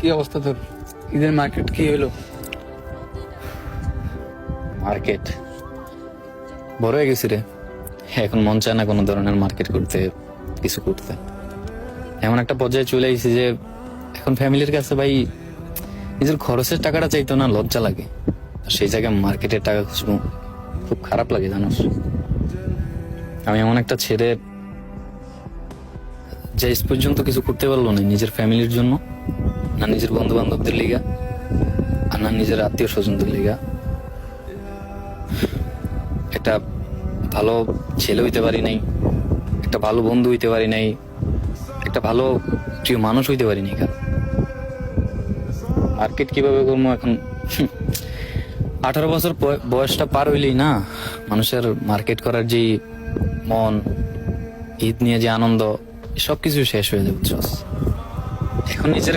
কি অবস্থা তোর? ঈদের মার্কেট কি হলো? মার্কেট বড় হয়ে গেছি রে। এখন মন চায় না কোনো ধরনের মার্কেট করতে, কিছু করতে। এমন একটা পর্যায়ে চলে এসেছি যে এখন ফ্যামিলির কাছে ভাই নিজের খরচের টাকাটা চাইতো না, লজ্জা লাগে। আর সেই জায়গায় মার্কেটের টাকা খুঁজবো, খুব খারাপ লাগে জানোস। আমি এমন একটা ছেলে যে আজ পর্যন্ত কিছু করতে পারলো না নিজের ফ্যামিলির জন্য, না নিজের বন্ধু বান্ধবদের লিগা, আর না নিজের আত্মীয় স্বজনদের লিগা। একটা ভালো ছেলে হইতে পারি নাই, একটা ভালো বন্ধু হইতে পারি নাই, একটা ভালো প্রিয় মানুষ হইতে পারি নাই। কারণ মার্কেট কিভাবে করবো এখন? 18 বছর বয়সটা পার হইলেই না মানুষের মার্কেট করার যে মন, ঈদ নিয়ে যে আনন্দ, সবকিছু শেষ হয়ে যাবে বুঝছস। এখন নিজের